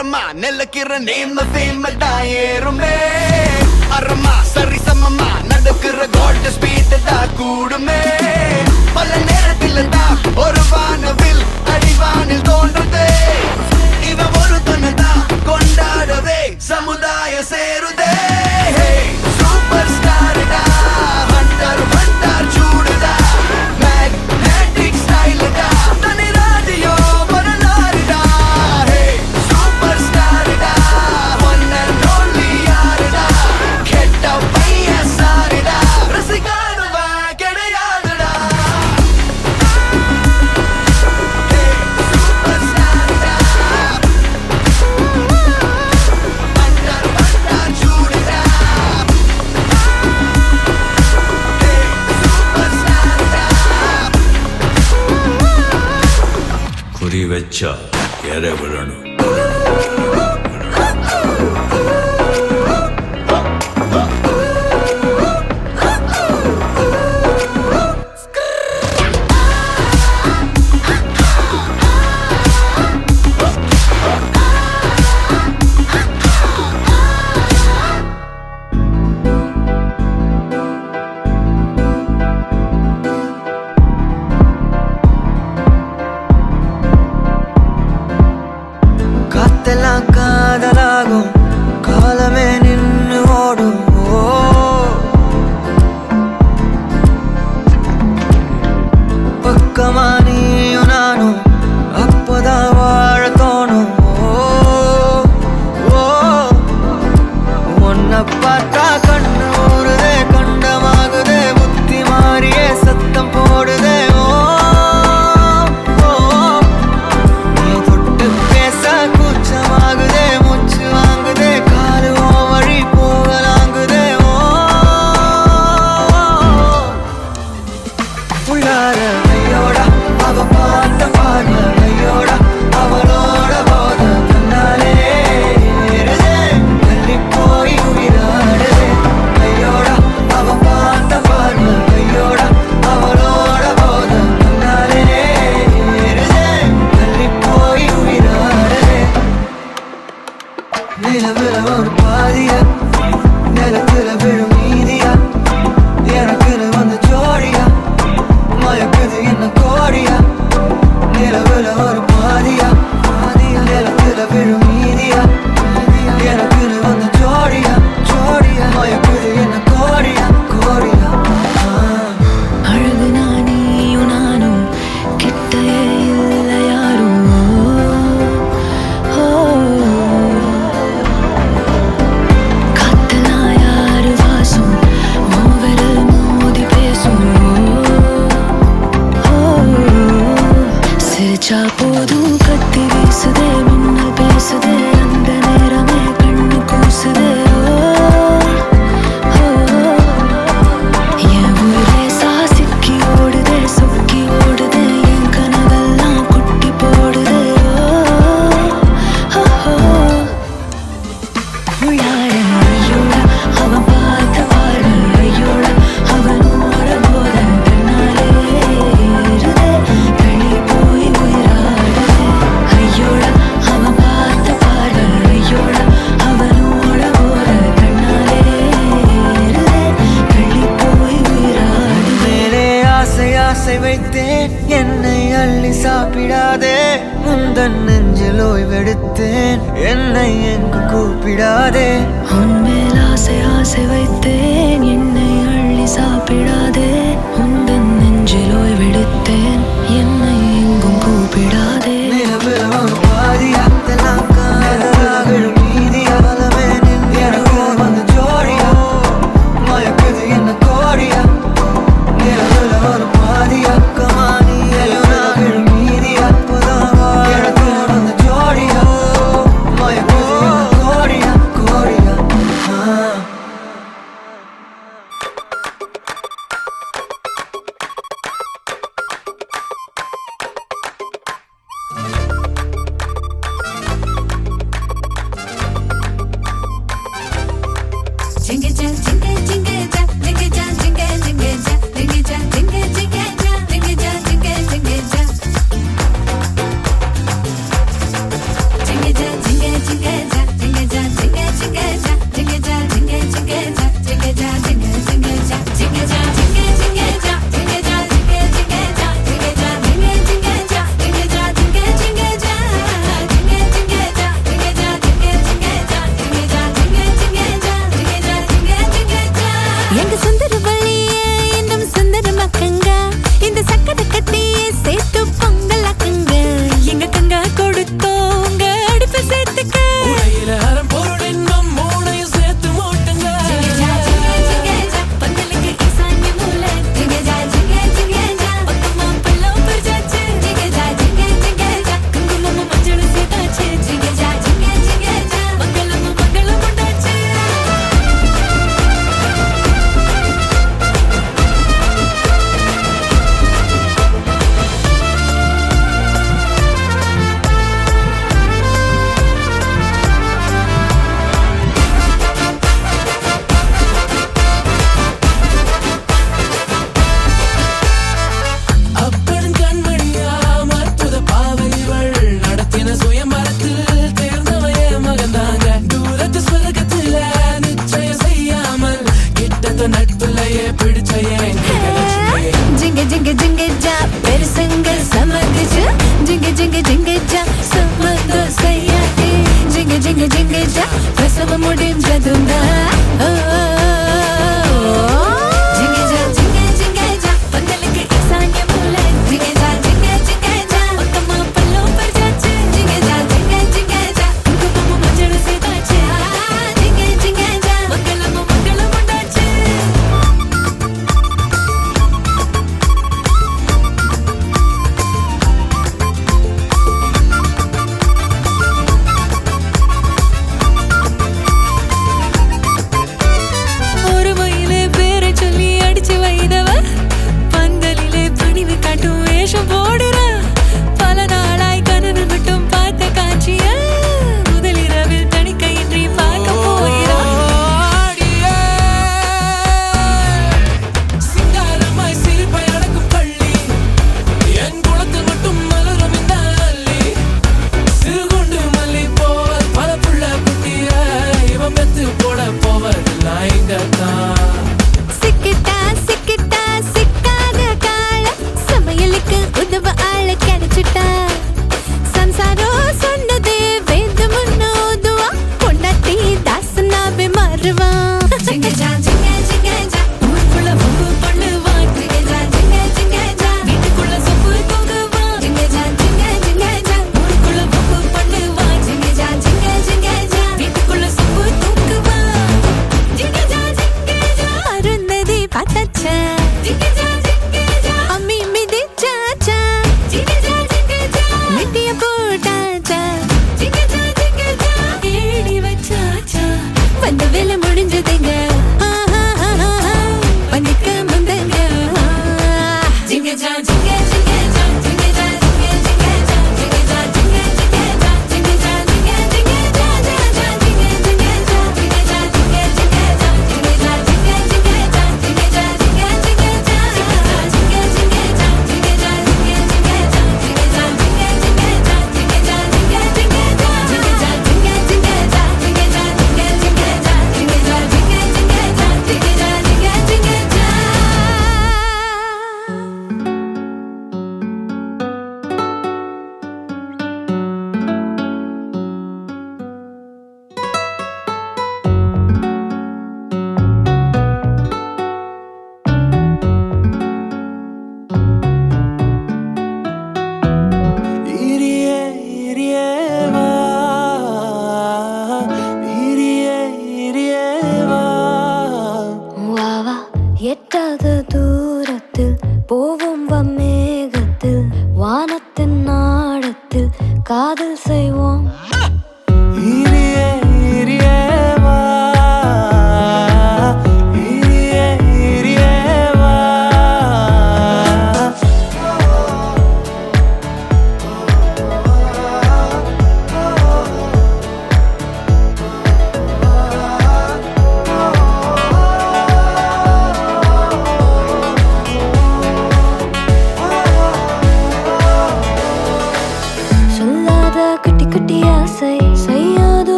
தரமா நெல்லக்கிற நேம ஃபேம தான் ஏறுமே அறமா சரி சமமா நடக்கிற கோல்ட் ஸ்பீட் தான் கூடுமே பல நேரத்தில் தான் ஒரு வானவில் அடிவானில் தோன்றுதே இவன் ஒரு தனதான் கொண்டாடவே சமுதாயம் சேருதே சூப்பர் ஸ்டார்டா ஹண்டர் ஹண்டர் சூடுதா மேக்னெட்டிக் ஸ்டைல்டா தனி ராஜியோ வரலாறுடா சூப்பர் ஸ்டார்டா ஒன் அண்ட் ஒன்லி யாருடா கெட்ட பையன் சாருடா ரசிகானுவா கிடையாதுடா சூப்பர் ஸ்டார்டா ஹண்டர் ஹண்டர் சூடுடா சூப்பர் ஸ்டார்டா குறி வச்சா எற விழணும். காத்தெல்லாம் காதலாகும் காலமே நின்று ஓடும் பக்கமா நீயும் நானும் அப்போதான் வாழ தோணும் உன்னை பார்த்தா கண்ணு ஊறுதே கண்டமாகுதே புத்தி மாறியே சத்தம் போடுதே நீ தொட்டு பேச கூச்சமாகுதே மூச்சு வாங்குதே காலு வழி போகலாங்குதே உள்ளார கையோட அவ பார்த்த பார்வை கையோட அவளோட போத கண்ணாலே ஏறுதே தள்ளி போய் உயிராடுதே கையோட அவ பார்த்த பார்வை கையோட அவளோட போத கண்ணாலே ஏறுதே தள்ளி போய் உயிராடுதே நிலவுல ஒரு பாதியா நிலத்துல விழும் நீதியா எனக்குன்னு வந்து ஜோடியா மயக்குது என்ன கோடியா நிலவுல ஒரு பாதியா நிலத்துல விழும் நீதியா எனக்குன்னு வந்து ஜோடியா மயக்குது என்ன கோடியா அழகு நானியும் நானும் கிட்டயே இல்லை யாரும் காத்தெல்லாம் யாரு வாசம் விரல் மோதி பேசும் சிரிச்சா போதும் கத்தி வீசுதே மின்னல் பேசுதே அந்த நேரமே கண்ணு கூசுதே என் ஊரே சாசிக்கி ஓடுதே சொக்கி ஓடுதே என் கனவெல்லாம் குட்டி போடுதே உள்ளார ஐயோட அவன் பார்த்த பார்வை ஐயோட அவனோட போத கண்ணாலே ஏறுதே தள்ளி போய் உயிராடுதே ஐயோட அவன் பார்த்த பார்வை ஐயோட அவனோட போத கண்ணாலே ஏறுதே தள்ளி போய் உயிராடுதே மேலே ஆசை வைத்தேன் என்னை அள்ளி சாப்பிடாதே முந்தன் நெஞ்சில் ஓய்வெடுத்தேன் என்னை எங்கு கூப்பிடாதே உன்மேல் ஆசை வைத்தேன் என்னை அள்ளி சாப்பிடாதே உந்தன் நெஞ்சில் ஓய்வெடுத்தேன் என்னை எங்கும் கூப்பிடாதே நிலவுல ஒரு பாதியா தெல்லாம் காதலா விழும் நீதியா பலமே நின்று எனக்கு வந்து ஜோடியா மயக்குது என்ன கோடியா நிலவுல ஒரு பாதியா கமானி எலுனா விழும் நீதியா அப்போதான் எனக்கு வந்து ஜோடியா மயக்குது என்ன கோடியா எட்டாத தூரத்தில் போவும் மேகத்தில் வானத்தின் நாடத்தில் காதல் செய்வோம்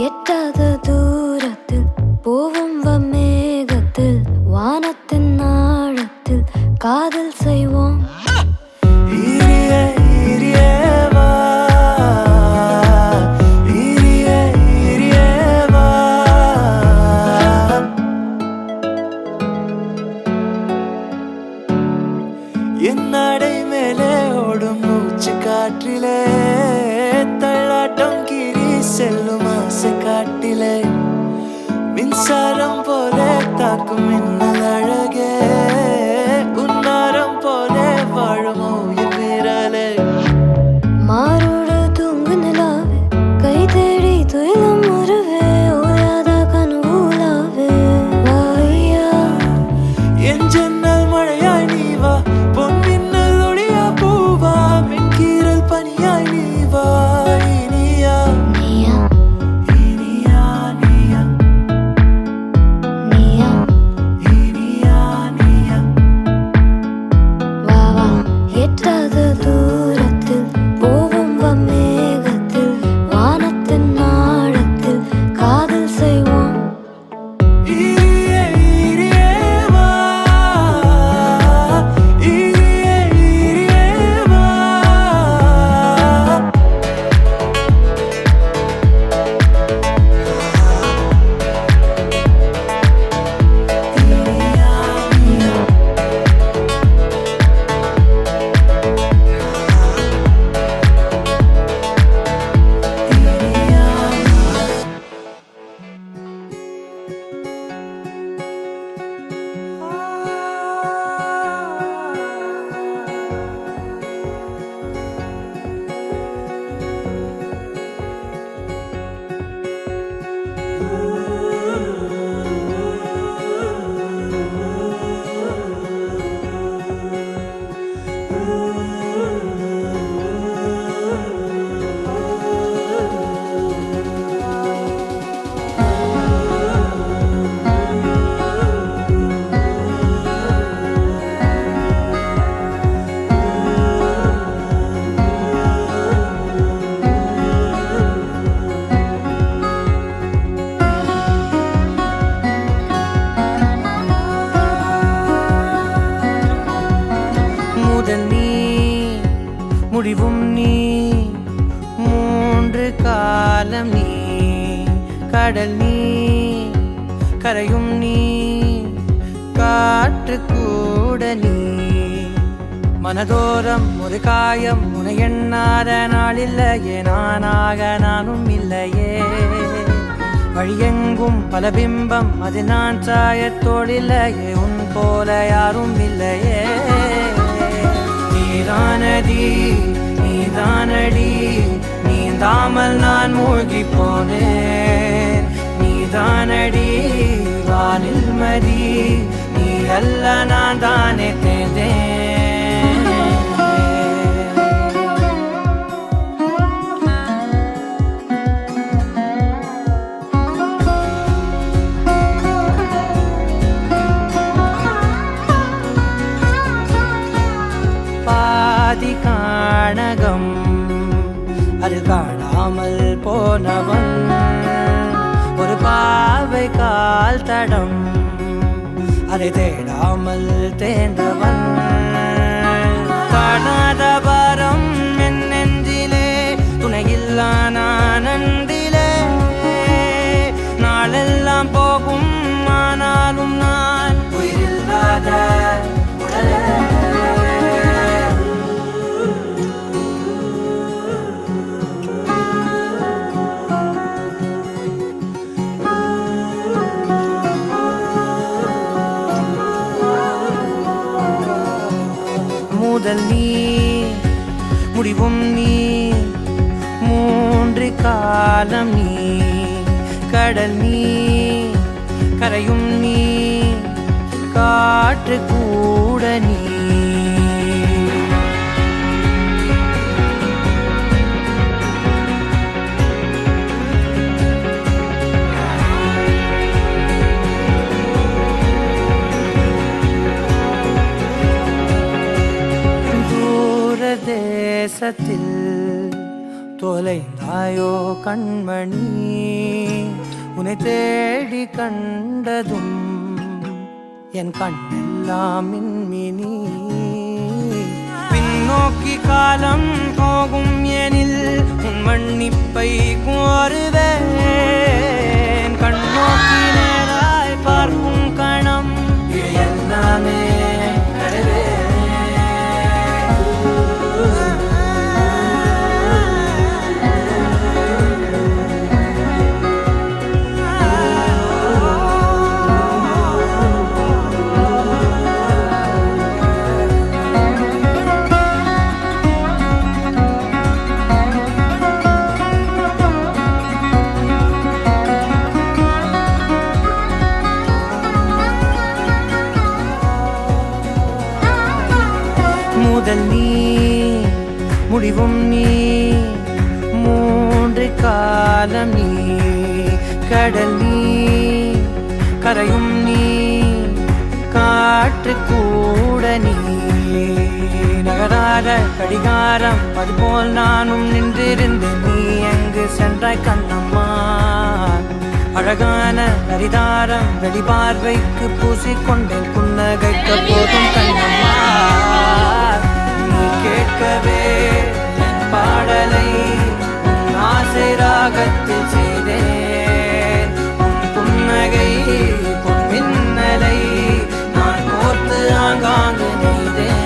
எட்டாத தூரத்தில் போவும் மேகத்தில் வானத்தின் நாடத்தில் காதல் செய்வோம் என்னடை மேலே ஓடும் மூச்சு காற்றிலே தள்ளாட்டம் கீறி செல்லும் ஆசை காட்டிலே மின்சாரம் போல தாக்கும் மின்னல் அழகே உன்னாரம் போல வாழும் உயிர் வீரலே மாரோடு தூங்கு நிலாவே கை தேடி துயிலும் உருவே ஓயாத கனவுலாவே வாயா என் ஜன்னல் மழையாய் நீ வா பொன் மின்னல் ஒளியா பூவா மின்கீரல் பனியாய் நீ வா இனியா நீயா இனியா நீயா நீயா இனியா நீயா வா வா எட்டாத தூரத்தில் போவும் மேகத்தில் வானத்தின் நாடத்தில் காதல் செய்வோம் இரியே இரியே வா இரியே இரியே வா முதல் நீ முடிவும் நீ மூன்று காலம் நீ கடல் நீ கரையும் நீ காற்று கூட நீ மனதோரம் ஒரு காயம் உன எண்ணாத நாள் இல்லையே நானாக நானும் இல்லையே வழியெங்கும் பல பிம்பம் அது நான் சாயத்தோடில்லையே உன் போல யாரும் இல்லையே காணாமல் நான் மூழ்கி போனேன். நீதானடி வானில் மதி, நீ அல்ல நான் தானே தேர்ந்தேன். பாதி காணகம் அது காணாமல் போனவன், ஒரு பாவை கால் தடம் அதை தேடாமல் தேர்ந்தவன். காணாத பாரம் என் நெஞ்சிலே, துணையில்லா நான் அன்றிலே. நாளெல்லாம் போகும் ஆனாலும் நான் உயிரில்லாத உடலே. முதல் நீ முடிவும் நீ, மூன்று காலம் நீ. கடல் நீ கரையும் நீ, காற்று கூட நீ. தேசத்தில் தொலைந்தாயோ கண்மணி, உன்னை தேடி கண்டதும் என் கண்ணெல்லாம் மின்மினி. பின்னோக்கி காலம் போகும் எனில் உன் மன்னிப்பை கோருவேன். கண்ணோக்கி நேராய் பார்க்கும் கணம் இது எல்லாமே கடவே. முதல் நீ முடிவும் நீ, மூன்று காலம் நீ. கடல் நீ கரையும் நீ, காற்று கூட நீ. நகராத கடிகாரம் அதுபோல் நானும் நின்றிருந்தேன். நீ எங்கு சென்றாய் கண்ணம்மா? அழகான கரிதாரம் வெளிபார்வைக்கு பூசிக்கொண்டேன். புன்னகைக்க போதும் கண்ணம்மா. நீ கேட்கவே என் பாடலை உன் ஆசை ராகத்தில் செய்தேன். உன் புன்னகை பொன் மின்னலை நான் கோர்த்து ஆங்காங்கு நெய்தேன்.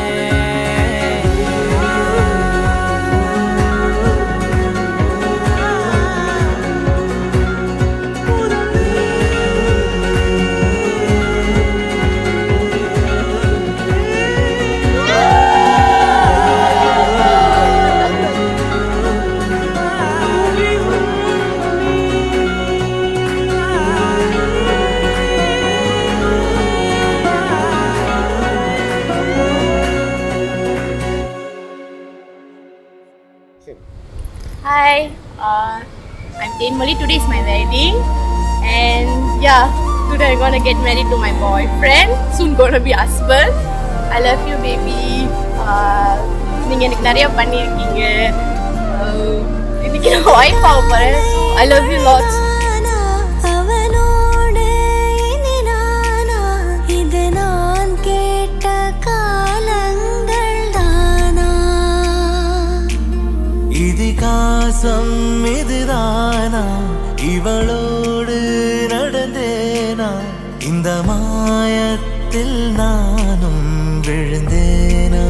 Hi, I'm Tenmali. Today is my wedding, and yeah, today I'm gonna get married to my boyfriend. Soon gonna be husband. I love you, baby. நீங்க எனக்கு நிறைய பண்ணிருக்கீங்க. இன்னைக்கு நான் wife ஆக போறேன். I love you lots. இதிகாசம் இதுதானா, இவளோடு நடந்தேனா, இந்த மாயத்தில் நானும் விழுந்தேனா.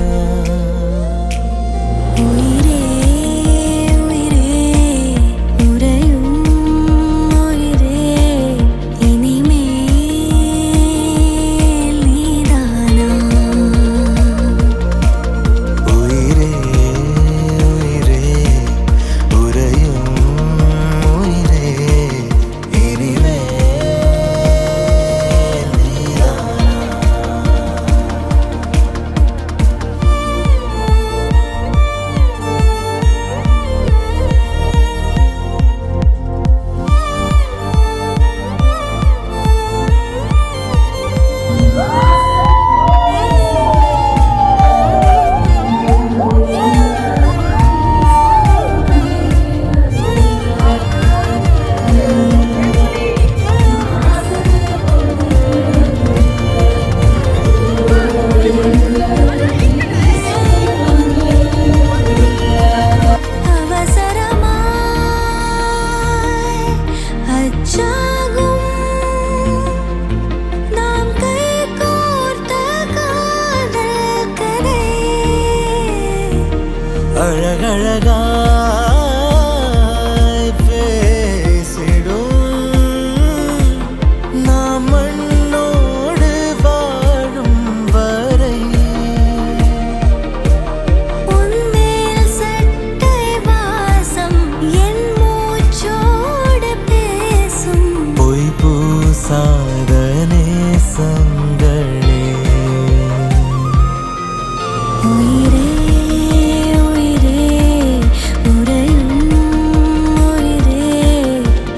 உயிரே உயிரே உறையும் உயிரே, இனிமேல் நீதானா. உயிரே உயிரே உறையும் அழகழகாய் பேசிடும் நாம் மண்ணோடு வாழும் வரை உன்மேல் சட்டை வாசம் என் மூச்சோடு பேசும் பொய் பூசாத நேசங்களே உயிரே உயிரே உறையும் உயிரே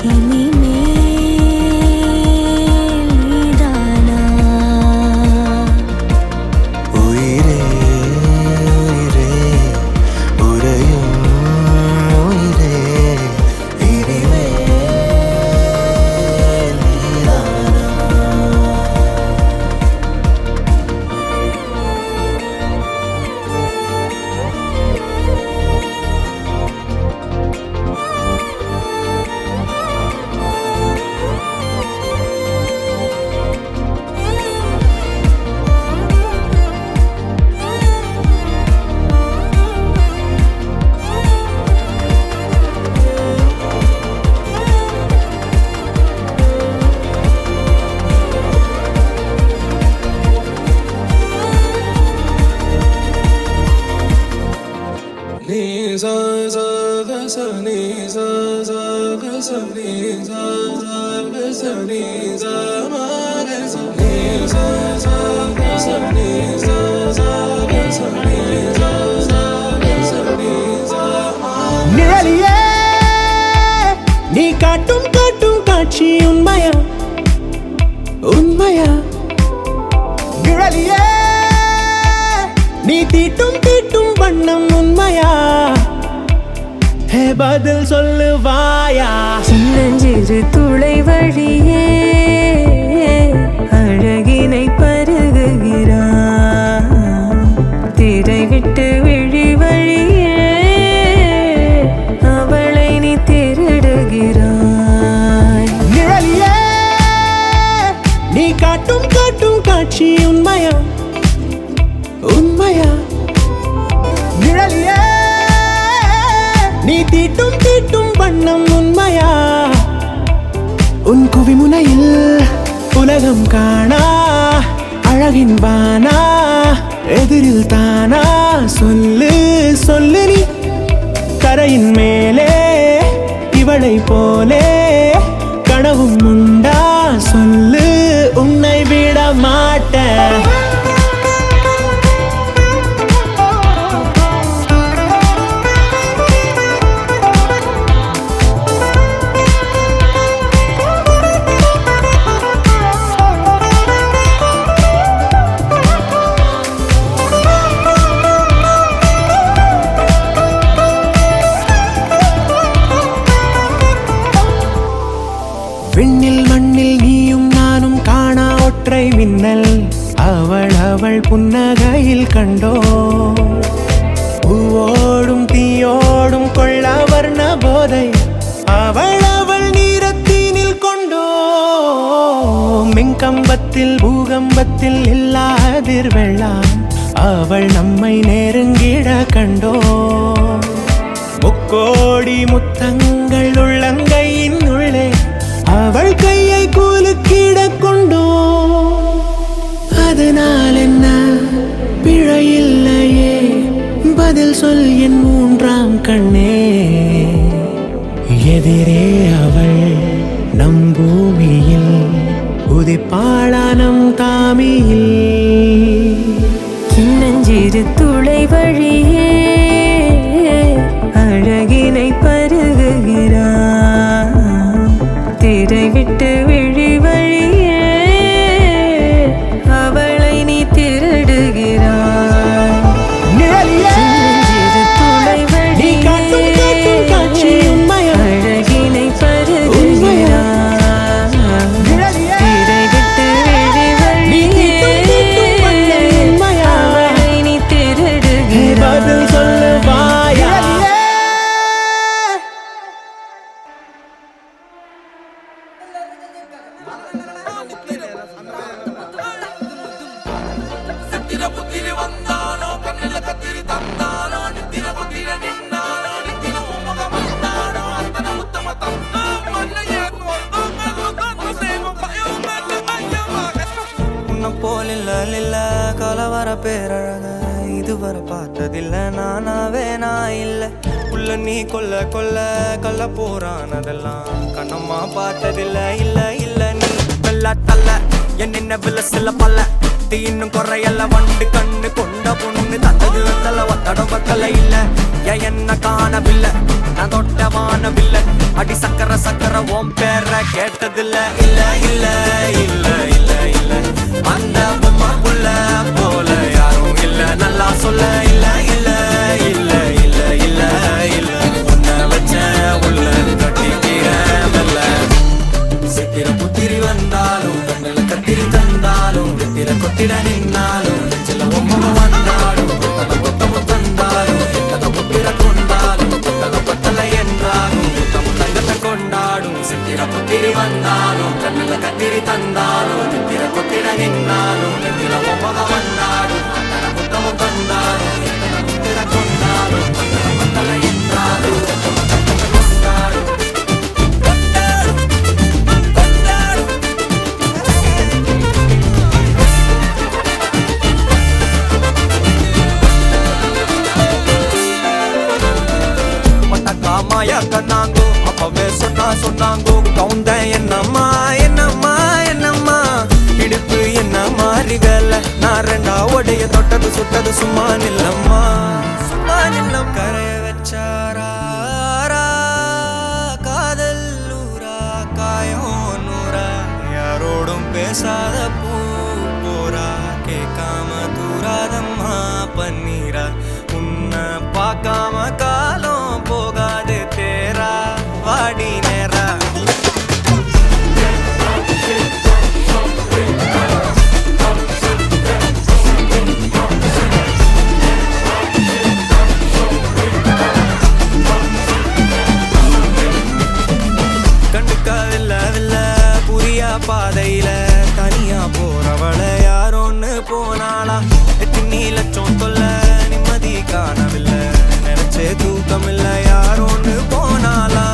இனிமேல் நீதானா உயிரே உயிரே உறையும் உயிரே இனிமேல் நீதானா நிழலியே நீ காட்டும் காட்டும் காட்சி உண்மையா உண்மையா நிழலியே நீ தீட்டும் தீட்டும் வண்ணம் உண்மையா ஹே பதில் சொல்லுவாயா சின்னஞ்சிறு துளை வழியே அழகினை பருகுகிறான் திரை விட்டு விழி வழியே அவளை நீ திருடுகிறாய் நிழலியே நீ காட்டும் காட்டும் காட்சி உண்மையா உண்மையா நிழலியே நீ தீட்டும் தீட்டும் வண்ணம் உண்மையா உன் குவிமுனையில் உலகம் காணா அழகின் வானா எதிரில் தானா சொல்லு சொல்லு நீ கரையின் மேலே இவளை போலே கனவும் உண்டா சொல்லு உன்னை விட மாட்டேன் விண்ணில் மண்ணில் நீயும் நானும் காணா ஒற்றை மின்னல் அவள் அவள் புன்னகையில் கண்டோ பூவோடும் தீயோடும் கொள்ள வர்ண போதை அவள் அவள் நீரத்தீனில் கொண்டோ மின்கம்பத்தில் பூகம்பத்தில் இல்லாதிர் வெள்ளம் அவள் நம்மை நெருங்கிட கண்டோ முக்கோடி முத்தங்கள் உள்ளங்கையின் உள்ளே அவள் கையை கூலுக்கிட கொண்டோ அதனால் என்ன பிழையில்லையே பதில் சொல் என் மூன்றாம் கண்ணே எதிரே அவள் நம் பூமியில் உதிப்பாளா நம் தாமியில் சின்னஞ்சிறு துளை வழியே அழகினை பருகுகிறான் திரை விட்டு விழி வழியே அவளை நீ திருடுகிறாய் நிழலியே சின்னஞ்சிறு துளை நீ காட்டும் காட்டும் காட்சி வழியே உண்மையா அழகினை பருகுகிறான் நிழலியே திரை விட்டு விழி நீ வழியே தீட்டும் தீட்டும் வண்ணம் உண்மையா அவளை நீ பதில் திருடுகிறாய் சொல்லுவாயா வர பேரழக இதுவரை பார்த்ததில்ல நானாவே நான் இல்லை உள்ள நீ கொல்ல கொல்ல கொல்ல போறான் அதெல்லாம் கண்ணம்மா பார்த்ததில்ல இல்ல இல்ல நீ வெள்ள தள்ள என்ன வில்ல சில பல்ல இன்னும் குறையல்ல வண்டு கண்ணு கொண்ட பொண்ணு தந்தது வந்தல ஒத்தடம் பத்தல இல்ல என்ன காணவில்லை நான் தொட்ட வானவில்லை அடி சக்கர சக்கர ஓம் பேர கேட்டதில்ல இல்ல இல்ல இல்ல இல்ல இல்ல அந்த பொம்மா புள்ள போல யாரும் இல்ல நல்லா சொல்ல இல்ல இல்ல இல்ல இல்ல இல்ல இல்ல உன்னை வச்ச உள்ள கட்டிக்கிற மெல்ல சித்திர புத்திரி வந்தாலும் கண்ணில கத்திரி தந்தாலும் வெத்திர கொத்திட நின்னாலும் சில ஒம்ம வந்தாலும் கொத்தமும் தந்தாலும் எத்தனை புத்திர கொண்டாலும் கொத்தல பத்தல என்றாலும் தங்கத்தை கொண்டாடும் சித்திர புத்திரி வந்தாலும் கண்ணில கத்திரி தந்தாலும் வெத்திர கொத்திட நின்னாலும் சில ஒம்ம வந்தாலும் கொத்தமும் தந்தாலும் எத்தனை புத்திர கொண்டாலும் பத்தல என்றாலும் கொண்டாடும் மாயா கண்ணாங்கோ அப்பவே சொன்னாங்கோ கவுந்த என்னம்மா என்னம்மா என்னம்மா இடுப்பு என்ன மாறி வேலை நான் ரெண்டா உடைய தொட்டது சுட்டது சும்மா நில்லம்மா சும்மா நில்லம் கரைய வச்சாரா காதல் ஊரா காயம் நூறா யாரோடும் பேசாத பூ போரா கேட்காம தூராதம்மா பன்னீரா உன்னை பார்க்காம காலம் போகாது தேரா வாடி நேரா கண்டுக்காதில்ல புரியா பாதையில தனியா போறவள யாரோன்னு போனாளா எத்தனை லட்சம் தொல்ல நிம்மதி காணவில்லை நினைச்சே தூக்கம் இல்ல யாரோன்னு போனாளா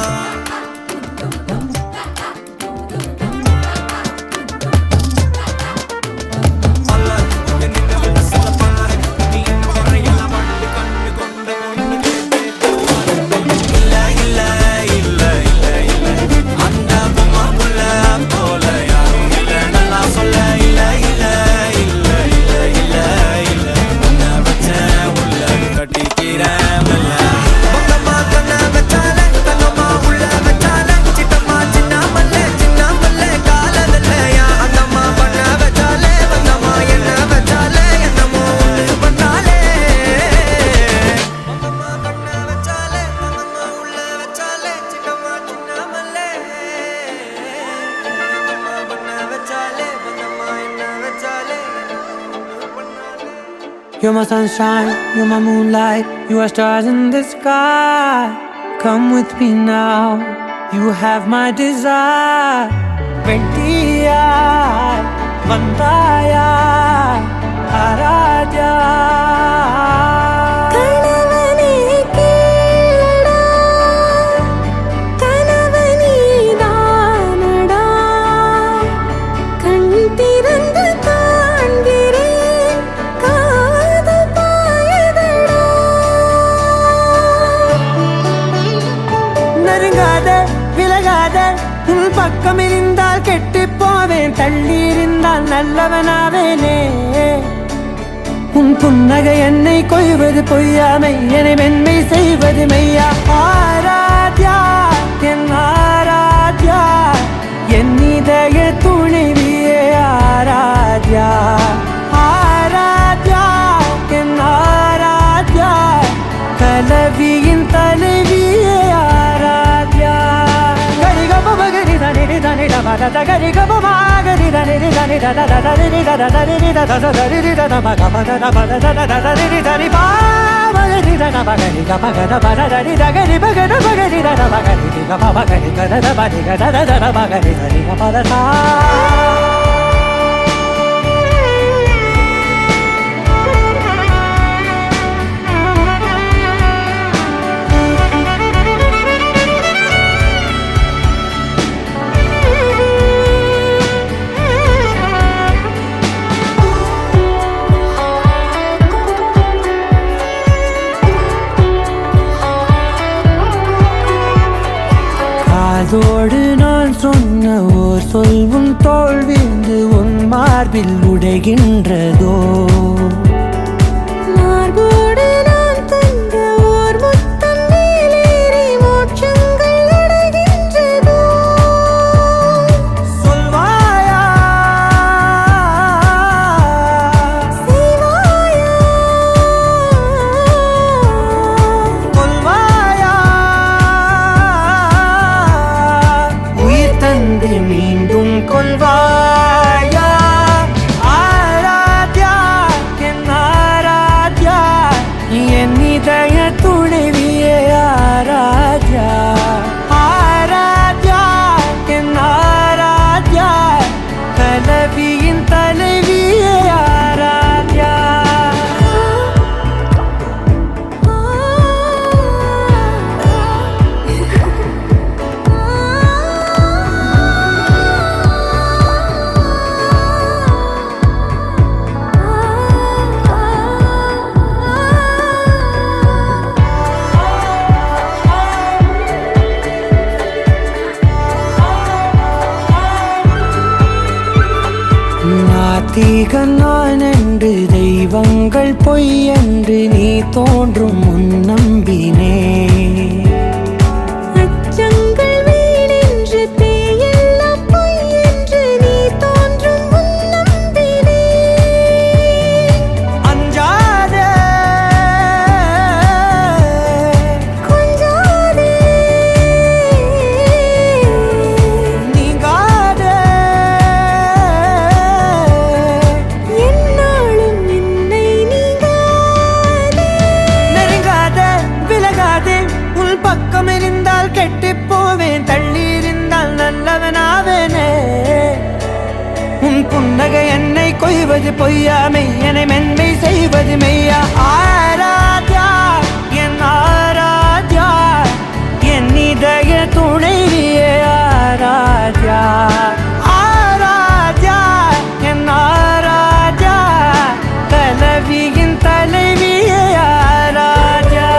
You're my sunshine, you're my moonlight, you are stars in the sky. Come with me now, you have my desire. Vendiya, Vandaya, Araja. பக்கம் இருந்தால் கெட்டு போவேன் தள்ளி இருந்தால் நல்லவனாவேனே உன் புன்னகை என்னை கொய்வது பொய்யாமை என்னை மென்மை செய்வது மெய்யா ஆராத்யா என் ஆராத்யா என் இதய துணைவியே ஆராத்யா ஆராத்யா என் Aradhya கலவியின் தலைவியே Aradhya Dani da ba da da ga ri ga ba ma ga ri da da da da ri da da da ri da da da ri da da ba ga ba da ba da da da da ri da ri ba ba ga ri da na ba ga ri ga ba ga da ba da ri da ga ri ba ga da ba ga ri da ba ga ri ga ba ba ga ri ga da ba ri ga da da ba ga ri da ri ga ba da sa மனதோடு நான் சொன்ன ஓர் சொல்வும் தோல் வீழ்ந்து உன் மார்பில் உடைகின்றதோ மார்போடு நான் தந்த ஓர் முத்தம் மேலேறி மோட்சங்கள் அடைகின்றதோ சொல்வாயா செய்வாயா கொல்வாயா உயிர் தந்து மீண்டும் கொல்வாயா ஆராத்யா என் ஆராத்யா என் இதய துணைவியே ஆராத்யா ஆராத்யா என் ஆராத்யா கலவியின் தலைவியே ஆராத்யா நாத்திகன் நான் என்று தெய்வங்கள் பொய் என்று நீ தோன்றும் முன் நம்பினே அச்சங்கள் வீணென்று பேயெல்லாம் பொய் என்று நீ தோன்றும் முன் நம்பினே அஞ்சாதே கொஞ்சாதே நீங்காதே என்னாலும் என்னை நீங்காதே நெருங்காதே விலகாதே உன் பக்கம் இருந்தால் கெட்டிப் போவேன் தள்ளி இருந்தால் நல்லவனாவேனே உன் புன்னகை என்னை கொய்வது பொய்யா மெய்யனை மென்மை செய்வது மெய்யா ஆராத்யா என் ஆராத்யா என் இதய துணைவியே ஆராத்யா ஆராத்யா என் ஆராத்யா கலவியின் தலைவியே ஆராத்யா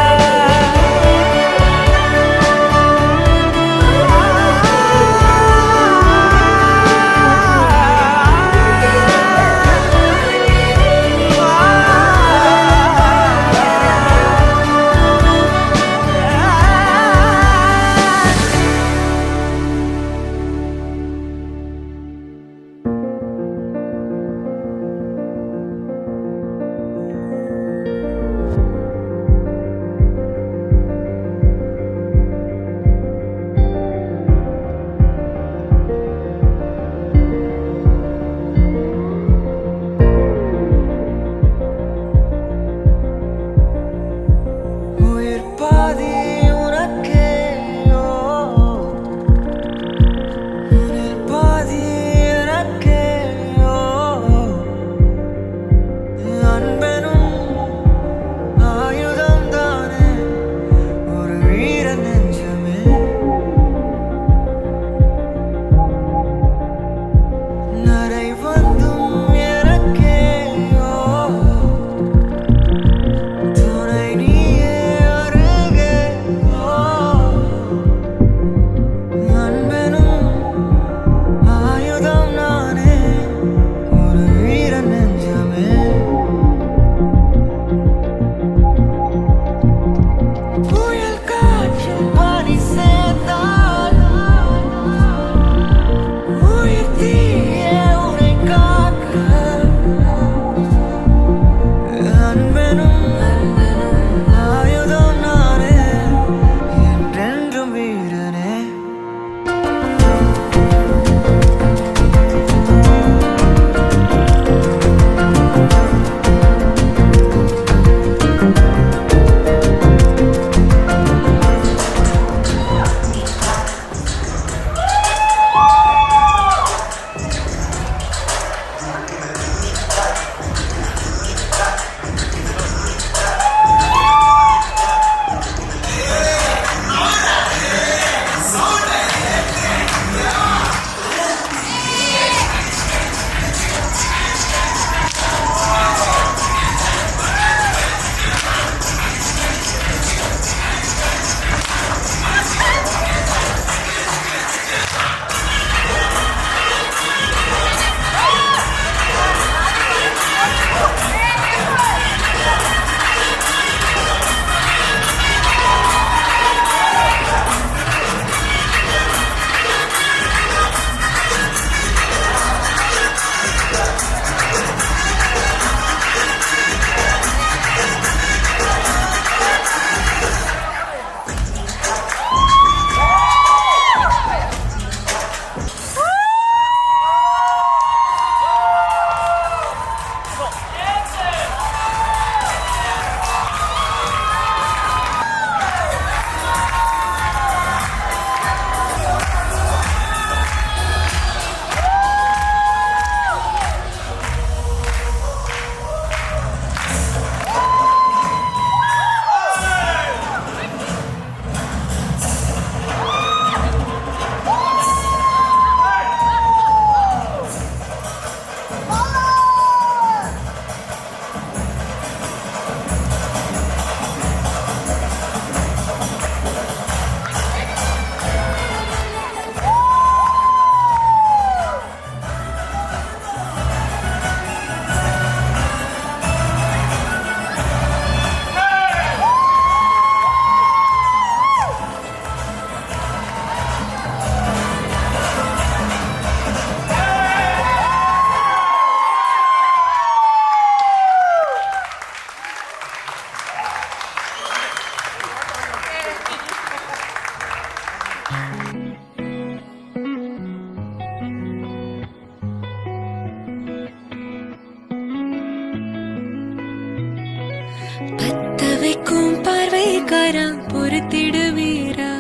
பாசக்காரா பொறுத்திடுவீரா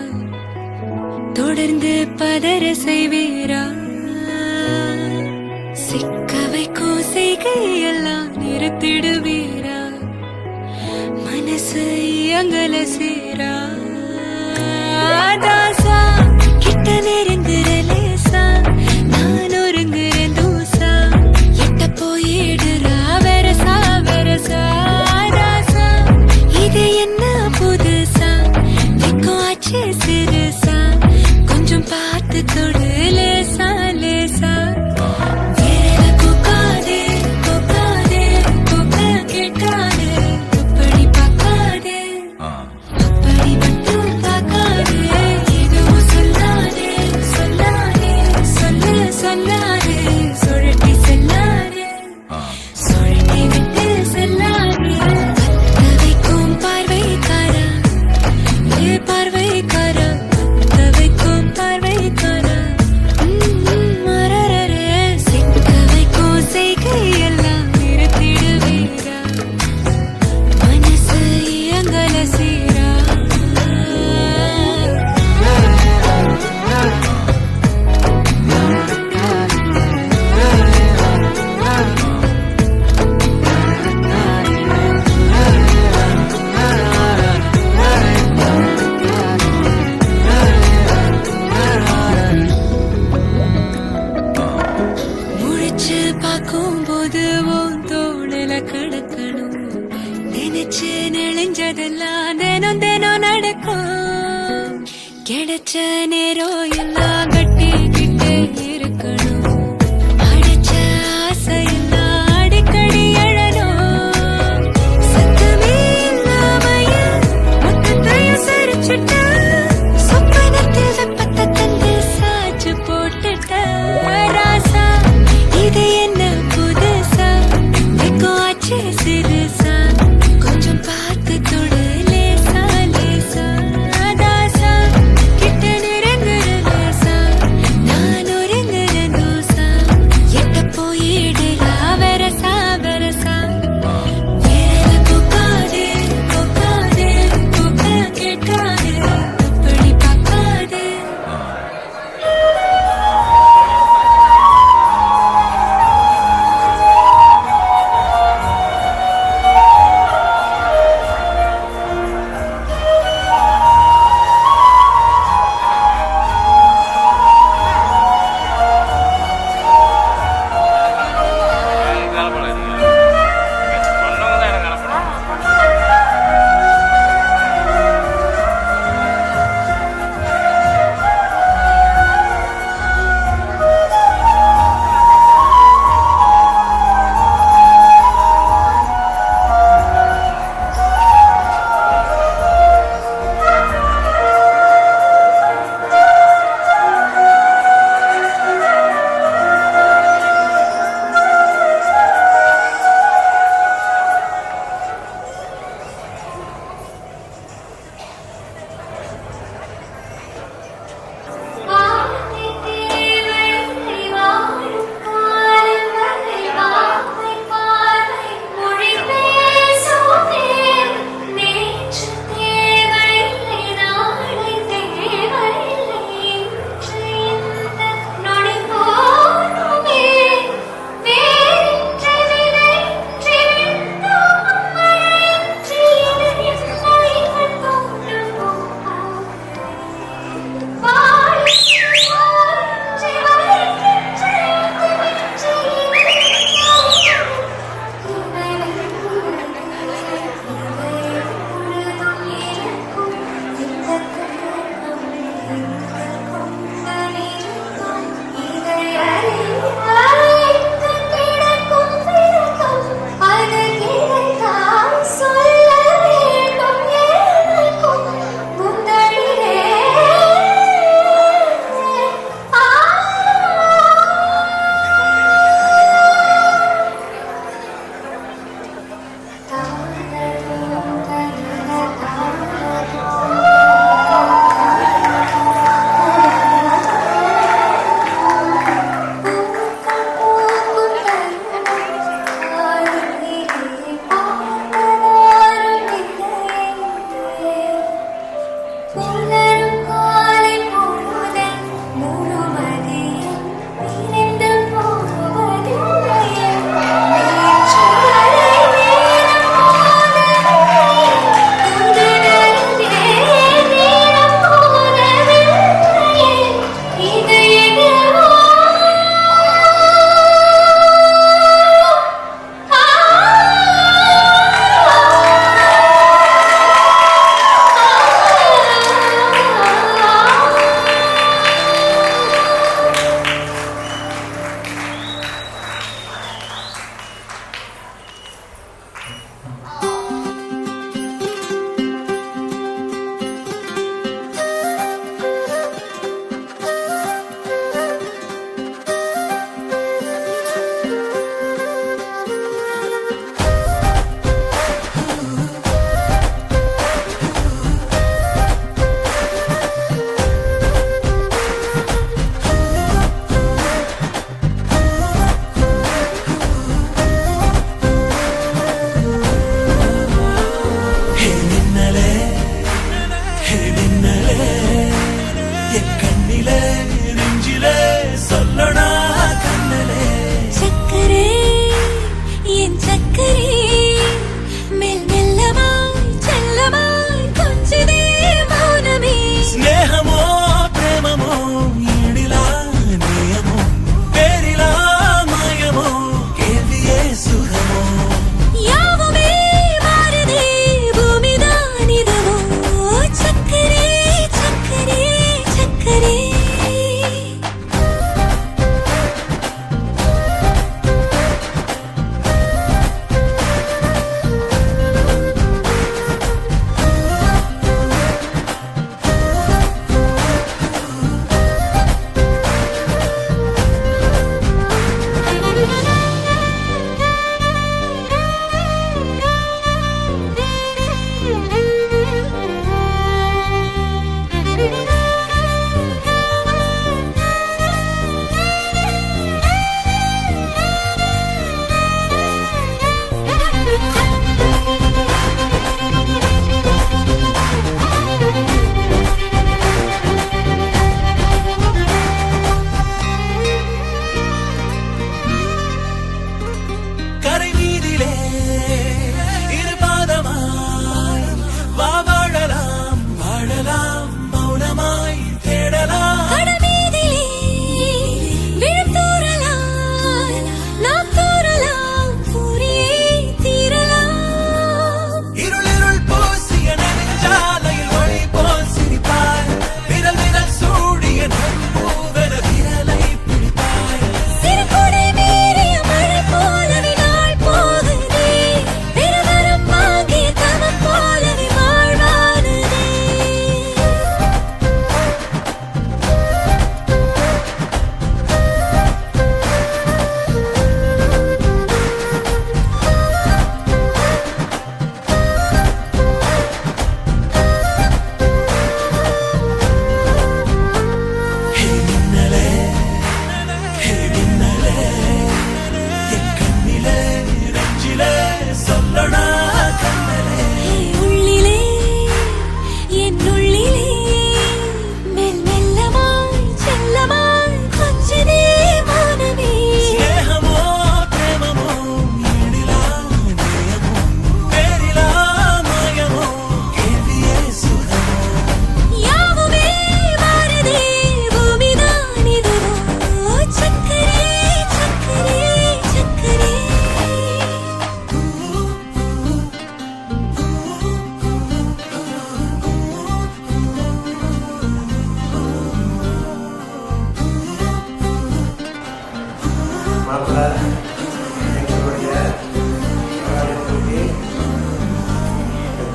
தொடர்ந்து பதற செய்வீரா சிக்க வைக்கும் செய்கையெல்லாம் நிறுத்திடுவீரா மனசு இயங்கல சீரா தாசா கிட்ட நெருங்குற லேசா நான் ஒருங்குறேன் தூசா எட்ட போயிடுறா வெரசா வெரசா ராசா இது என்ன புதுசா வெக்கம் ஆச்சு சிறுசா கொஞ்சம் பார்த்து தொடு லேசா லேசா வேற கோக்காதே கோக்காதே கோக்க கேட்காதே அப்படி பார்க்காதே அப்படி மட்டும் பார்க்காதே எதுவும் சொல்லாதே சொல்லாதே சொல்ல சொல்லாதே சுழட்டி செல்லாதே சுழட்டி விட்டு செல்லாதே பத்த வைக்கும் பார்வைக்காரா ஏ பார்வைக்காரா பத்த வைக்கும் பார்வைக்காரா மரரரே சிக்க வைக்கும் செய்கையெல்லாம் நிறுத்திடுவீரா மனசு இயங்கல சீரா முழிச்சு பார்க்கும்போது உன் தோளில கிடக்கணும் நினைச்சு நெளிஞ்சதெல்லாம் தினம் தினம் நடக்கும் கிடைச்ச நேரம் எல்லாம் கட்டிக்கிட்டே இருக்கணும் அடிச்ச ஆசையெல்லாம் அடிக்கடி எழணும் சத்தமே இல்லாமைய மொத்தத்தையும் சரிச்சுட்ட சொப்பனத்தில் வெப்பத்தை தந்து சாச்சு போட்டுட்ட ராசா இது என்ன புதுசா வெக்கம் ஆச்சு சிறுசா கொஞ்சம் பார்த்து தொடு லேசா லேசா தாசா கிட்ட நெருங்குற லேசா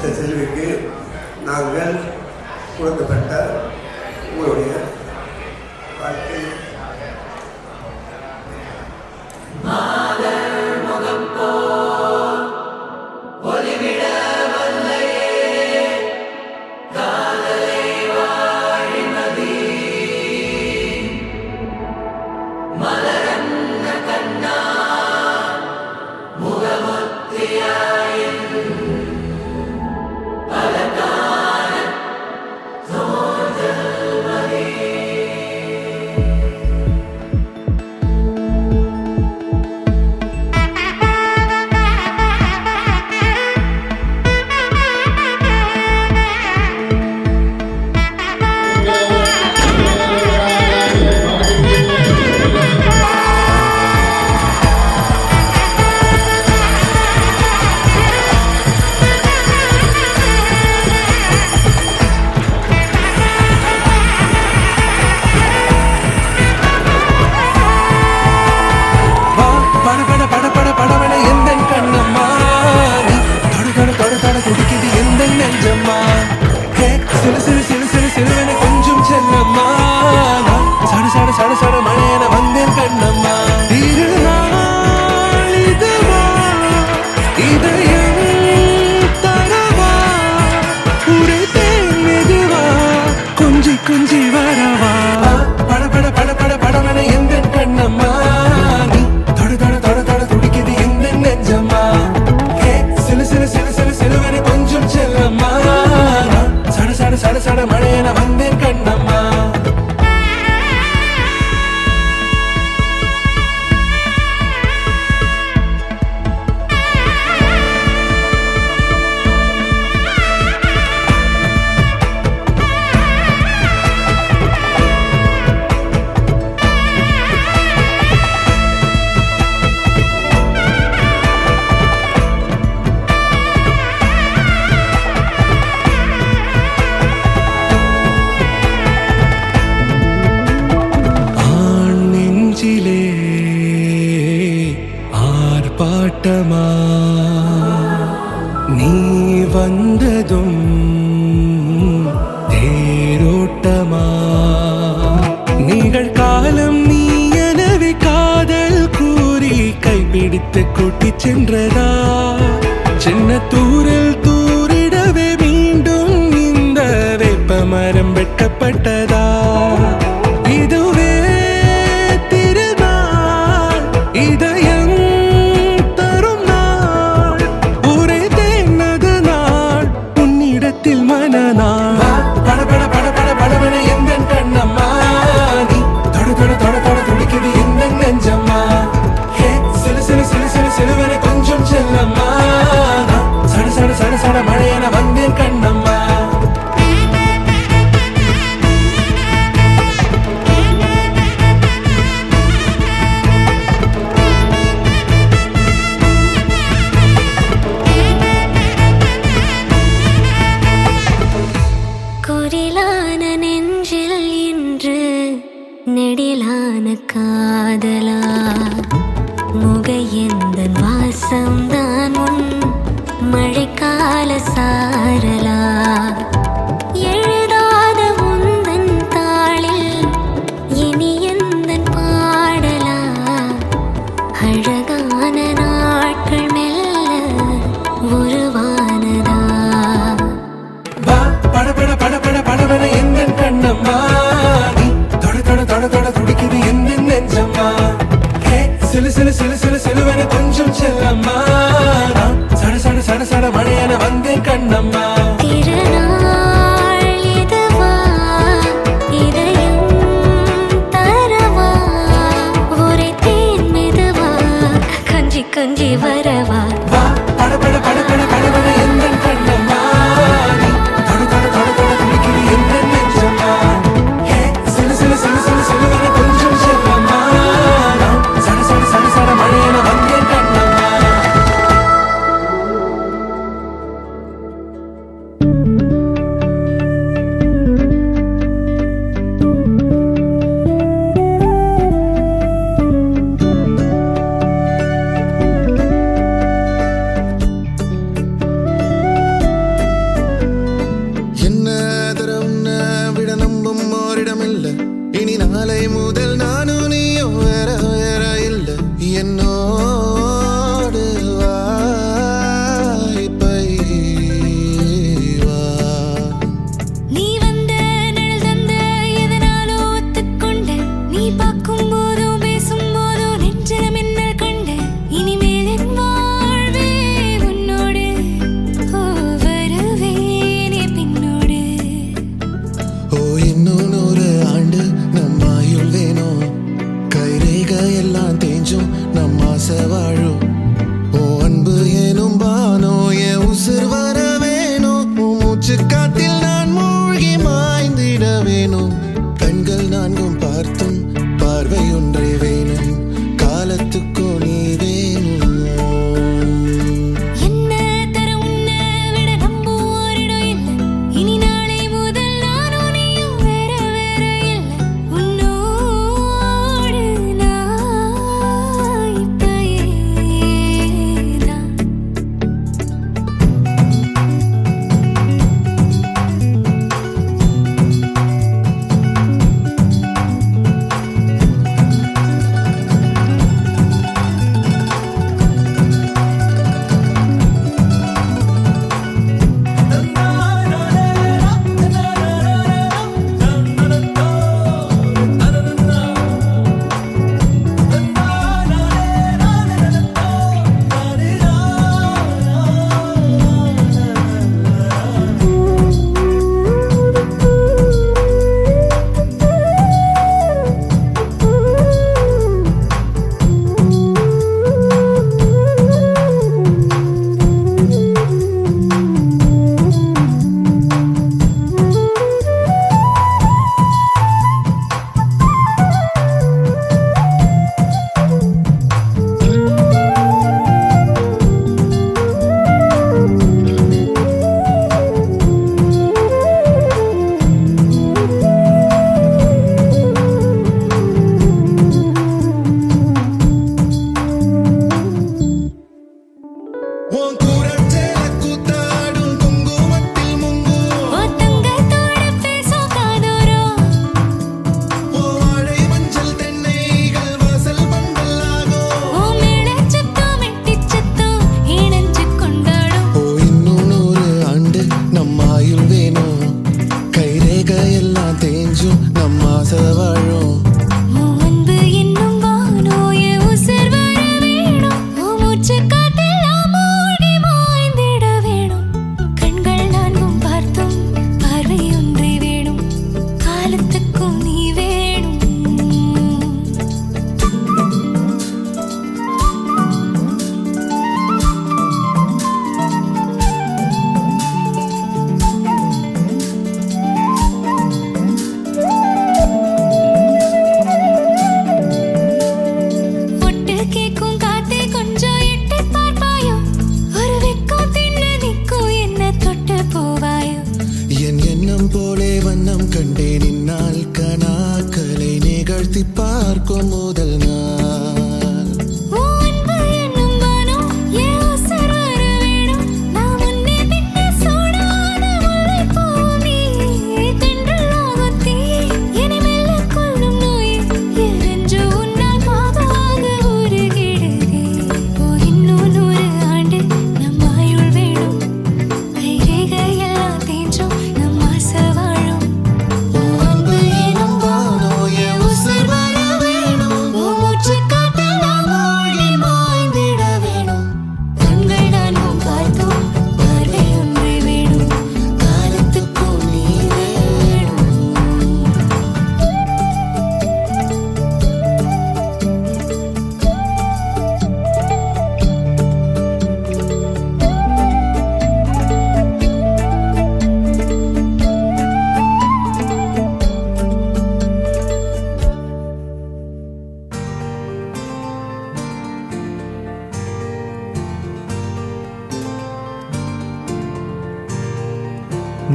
இந்த செல்விக்கு நாங்கள் கொடுக்கப்பட்ட உங்களுடைய வாழ்க்கை குஞ்சி வரவா பட பட பட பட படவன எந்த கண்ணம்மா நீ தொட தொட தொட தொட துடிக்குது எந்த நெஞ்சம்மா ஹே சிலு சிலு சிலு சிலு சிலுவனை கொஞ்சம் செல்லம்மா சட சட சட சட மழையன வந்தேன் கண்ணம்மா ஆர்ப்பாட்டமா நீ வந்ததும் தேரோட்டமா நிகழ்காலம் நீ எனவே காதல் கூறி கைப்பிடித்து கூட்டிச் சென்றதா சின்ன தூரல் தூரிடவே மீண்டும் இந்த வேப்ப மரம் வெட்கப்பட்டதா இதுவே திருநாள் இதயம் தரும் நாள் ஒரே தேனது நாள் உன்னிடத்தில் மனநாள் பட பட பட பட படவன எந்த கண்ணம்மா நீ தொட தொட தொட தொட துடிக்குது எந்த நெஞ்சம்மா ஹே சிலு சிலு சிலு சிலு சிலுவனை கொஞ்சம் செல்ல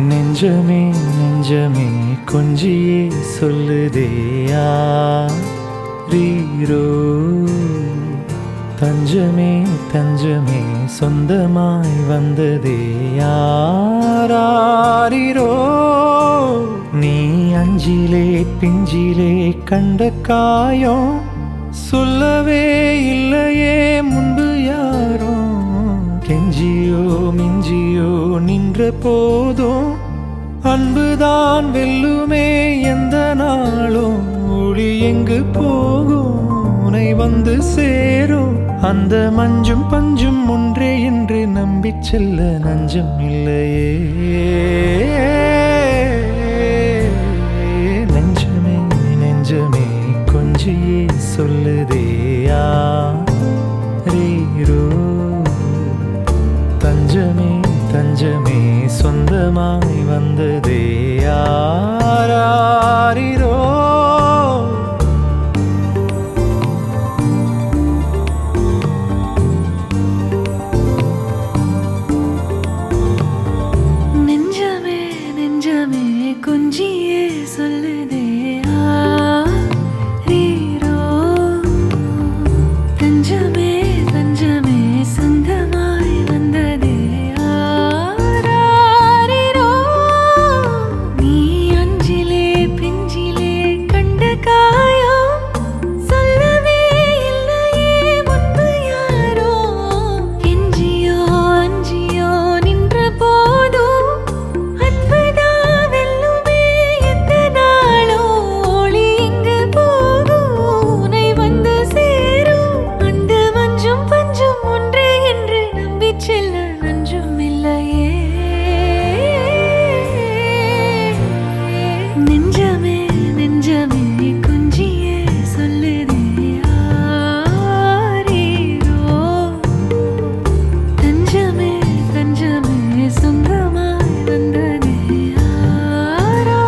நெஞ்சமே நெஞ்சமே கொஞ்சியே சொல்லுதேயா ரீரோ தஞ்சமே தஞ்சமே சொந்தமாய் வந்ததே யாரோ நீ அஞ்சிலே பிஞ்சிலே கண்ட காயம் சொல்லவே இல்லையே முன்பு யாரோ கெஞ்சியோ மிஞ்சியோ நின்ற போதும் அன்புதான் வெல்லுமே எந்த நாளும் ஒளி எங்கு போகும் உனை வந்து சேரும் அந்த மஞ்சும் பஞ்சும் ஒன்றே என்று நம்பிச் செல்ல நஞ்சம் இல்லையே நெஞ்சமே நெஞ்சமே கொஞ்சியே சொல்லுதேயா ரீரோ தஞ்சமே தஞ்சமே சொந்தமாய் வந்ததே யாரோ நெஞ்சமே நெஞ்சமே கொஞ்சியே சொல்லுதே ரீரோ தஞ்சமே தஞ்சமே சொந்தமாய் வந்ததே யாரோ நீ அஞ்சிலே பிஞ்சிலே கண்ட காயம் சொல்லவே இல்லையே முன்பு யாரோ எஞ்சியோ அஞ்சியோ நின்ற போதும் அன்புதா வெல்லுமே எந்த நாளோ ஒளி இங்கு போகும் உனை வந்து சேரும் அந்த மஞ்சும் பஞ்சும் ஒன்றே என்று நம்பிச் செல்ல நஞ்சும் இல்லையே நெஞ்சமே நெஞ்சமே கொஞ்சியே சொல்லுதே யாரோ தஞ்சமே தஞ்சமே சொந்தமாய் வந்ததே யாரோ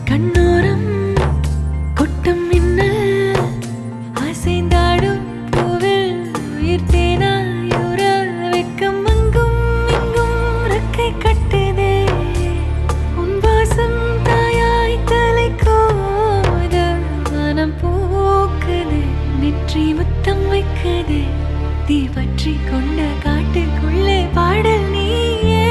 கண்ணோரம் கொட்டும் மின்னல் அசைந்தாடும் பூவில் உயிர் தேனாயுற வெக்கம் அங்கும் இங்கும் ரெக்கை கட்டுதே உன் வாசம் தாயாய் தலை கோத மனம் பூக்குதே நெற்றி முத்தம் வைக்குதே தீ பற்றி கொண்ட காட்டுக்குள்ளே பாடல் நீயே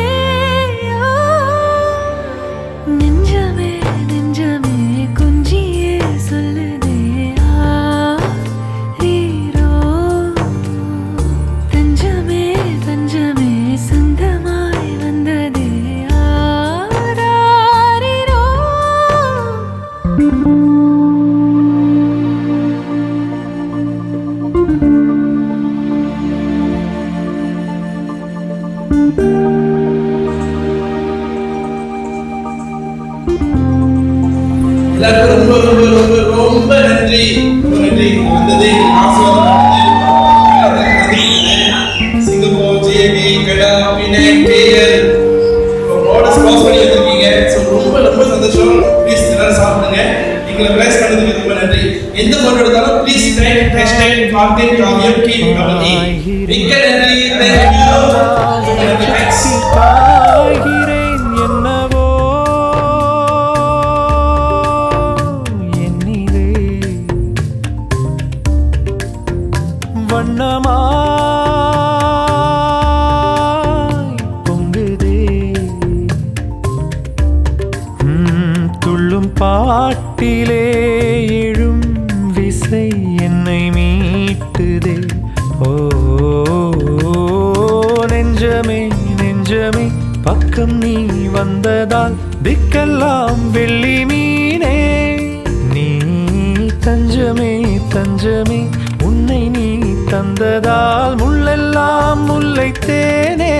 நெஞ்சமே நெஞ்சமே கொஞ்சியே சொல்லுதே யாரோ தஞ்சமே தஞ்சமே சொந்தமாய் வந்ததே யாரோ எல்லாருக்கும் ரொம்ப ரொம்ப ரொம்ப ரொம்ப நன்றி நன்றி வந்தது சிங்கப்பூர் ஜேபி கடா வினய் பேயல் ரோடஸ் கிராஸ் பண்ணி வந்திருக்கீங்க ஸோ ரொம்ப ரொம்ப சந்தோஷம் ப்ளீஸ் எல்லாரும் சாப்பிடுங்க எங்களை பிளேஸ் பண்ணதுக்கு ரொம்ப நன்றி எந்த ஃபோட்டோ எடுத்தாலும் ப்ளீஸ் டைப் ஹேஷ்டேக் கார்த்திக் காவியம் கி கபடி மிக்க நன்றி தேங்க்யூ தேங்க்ஸ் என்னவோ என்னிலே வண்ணமாய் பொங்குதே துள்ளும் பாட்டிலே எழும் விசை என்னை மீட்டுதே ஓ நெஞ்சமே நெஞ்சமே பக்கம் நீ வந்ததால் திக்கெல்லாம் வெள்ளி மீனே நீ தஞ்சமே தஞ்சமே உன்னை நீ தந்ததால் முள்ளெல்லாம் முல்லை தேனே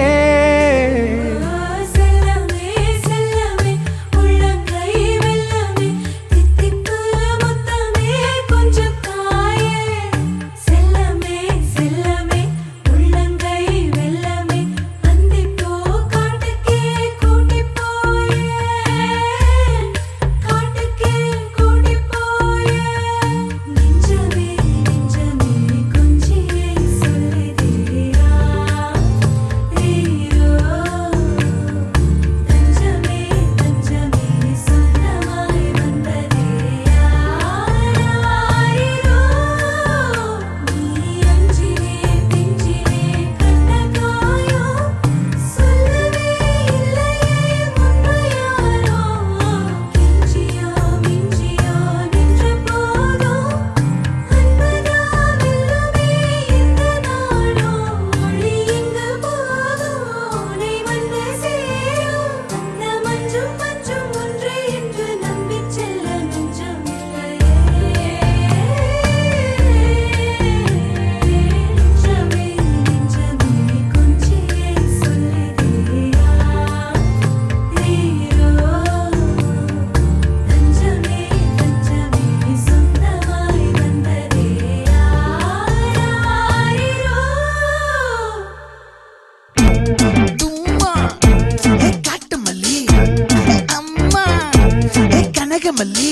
மல்லி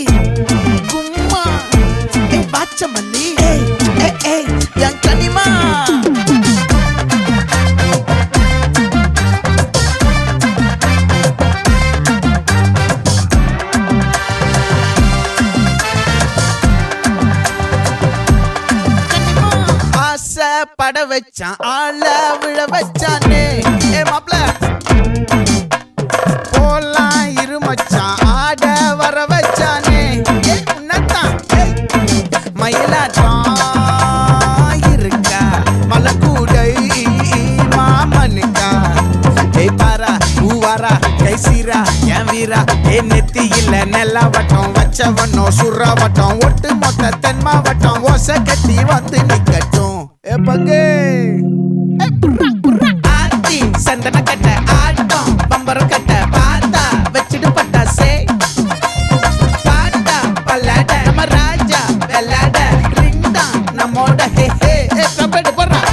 கும்மா பாச்ச மல்லி என் கனிமா ஆசை பட வச்சான் ஆள விழ வச்சானே மாப்ள போலாம் இருமச்சான் ஆட வர வச்சானே உன்னத்தான் மயிலாட்டம் இருக்கா மலக்கூடை மாமனுக்கா பாரா பூவாரா கைசீரா என் வீரா நெத்தி இல்ல நெல்லா வட்டம் வச்சவனோ சுறா வட்டம் ஒட்டு மொத்த தென் மாவட்டம் ஓசை கட்டி வந்து நிக்கட்டும் பங்கே ஆத்தி சந்தன கட்ட ஆட்டம் பம்பரம் கட்ட பார்த்தா வச்சிடு பட்டாசே பாட்டா பல்லாட நம்ம ராஜா வெள்ளாட ரிங் தான் நம்மோட ஹே ஹே கபடி போடுறா